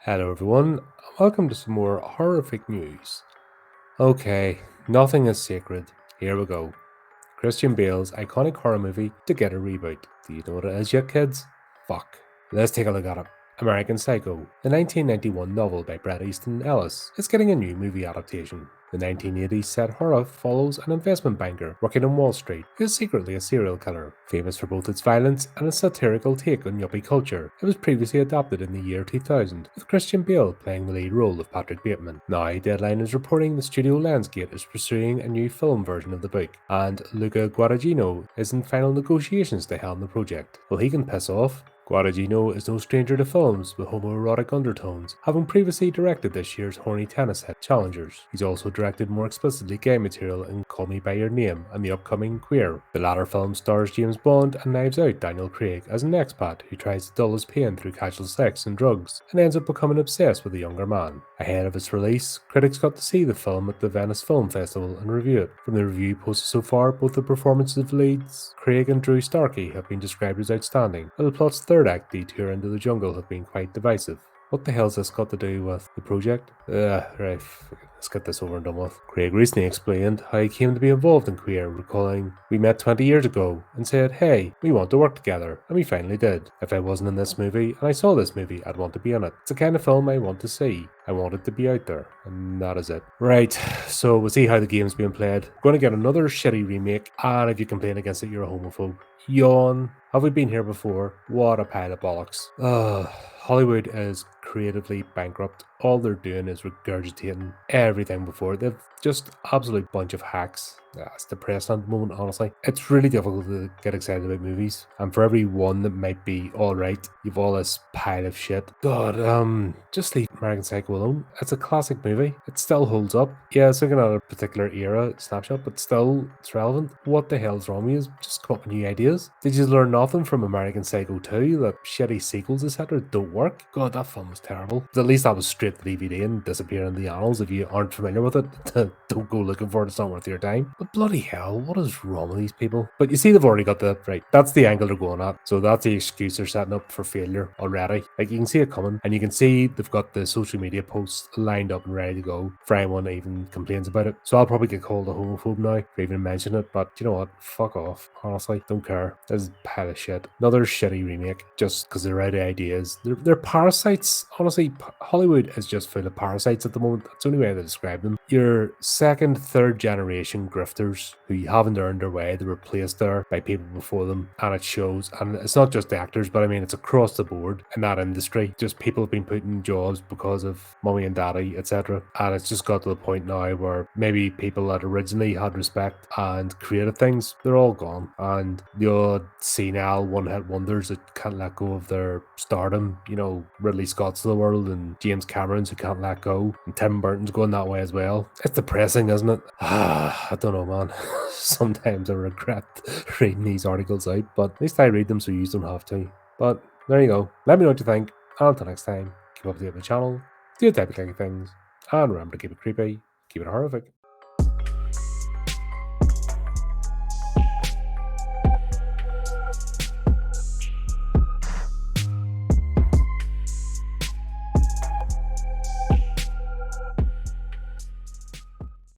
Hello everyone, welcome to some more horrific news. Okay, nothing is sacred. Here we go. Christian Bale's iconic horror movie to get a reboot. Do you know what it is yet, kids? Fuck. Let's take a look at it. American Psycho, the 1991 novel by Bret Easton Ellis, is getting a new movie adaptation. The 1980s set horror follows an investment banker working on Wall Street who is secretly a serial killer. Famous for both its violence and its satirical take on yuppie culture, it was previously adapted in the year 2000, with Christian Bale playing the lead role of Patrick Bateman. Now, Deadline is reporting the studio Lionsgate is pursuing a new film version of the book, and Luca Guadagnino is in final negotiations to helm the project. Well, he can piss off. Guadagnino is no stranger to films with homoerotic undertones, having previously directed this year's horny tennis hit Challengers. He's also directed more explicitly gay material in Call Me By Your Name and the upcoming Queer. The latter film stars James Bond and Knives Out Daniel Craig as an expat who tries to dull his pain through casual sex and drugs, and ends up becoming obsessed with a younger man. Ahead of its release, critics got to see the film at the Venice Film Festival and review it. From the review posted so far, both the performances of leads Craig and Drew Starkey have been described as outstanding, while the plot's third act, Detour into the Jungle, have been quite divisive. What the hell's this got to do with the project? Right, let's get this over and done with. Craig recently explained how he came to be involved in Queer, recalling, "We met 20 years ago and said, hey, we want to work together, and we finally did. If I wasn't in this movie and I saw this movie, I'd want to be in it. It's the kind of film I want to see. I want it to be out there." And that is it. Right, so we'll see how the game's being played. Going to get another shitty remake, and if you complain against it, you're a homophobe. Yawn. Have we been here before? What a pile of bollocks. Hollywood is creatively bankrupt. All they're doing is regurgitating everything before. They've just absolute bunch of hacks. It's depressing at the moment, honestly. It's really difficult to get excited about movies. And for every one that might be alright, you've all this pile of shit. God, just leave American Psycho alone. It's a classic movie. It still holds up. Yeah, it's looking at a particular era snapshot, but still, it's relevant. What the hell's wrong with you? Just come up with new ideas. Did you learn nothing from American Psycho 2? That shitty sequels, etc. don't work? God, that film was terrible. But at least that was straight to DVD and disappear in the annals. If you aren't familiar with it, don't go looking for it. It's not worth your time. But bloody hell, what is wrong with these people? But you see, they've already got the right. That's the angle they're going at. So that's the excuse they're setting up for failure already. Like, you can see it coming, and you can see they've got the social media posts lined up and ready to go for anyone that even complains about it. So I'll probably get called a homophobe now for even mentioning it. But you know what? Fuck off. Honestly, don't care. This is a pile of shit. Another shitty remake just because they're out of ideas. They're parasites. Honestly, Hollywood is just full of parasites at the moment. That's the only way to describe them. Your second, third generation grifters who haven't earned their way. They were placed there by people before them, and it shows. And it's not just the actors, but I mean, it's across the board in that industry. Just people have been put in jobs because of mommy and daddy, etc. And it's just got to the point now where maybe people that originally had respect and created things, they're all gone. And the odd senile one-hit wonders that can't let go of their stardom, you know, Ridley Scott's of the world and James Cameron's who can't let go, and Tim Burton's going that way as well. It's depressing, isn't it? I don't know, man. Sometimes I regret reading these articles out, but at least I read them so you don't have to. But there you go. Let me know what you think. And until next time, keep up to date with the channel, do the type of things, and remember to keep it creepy, keep it horrific.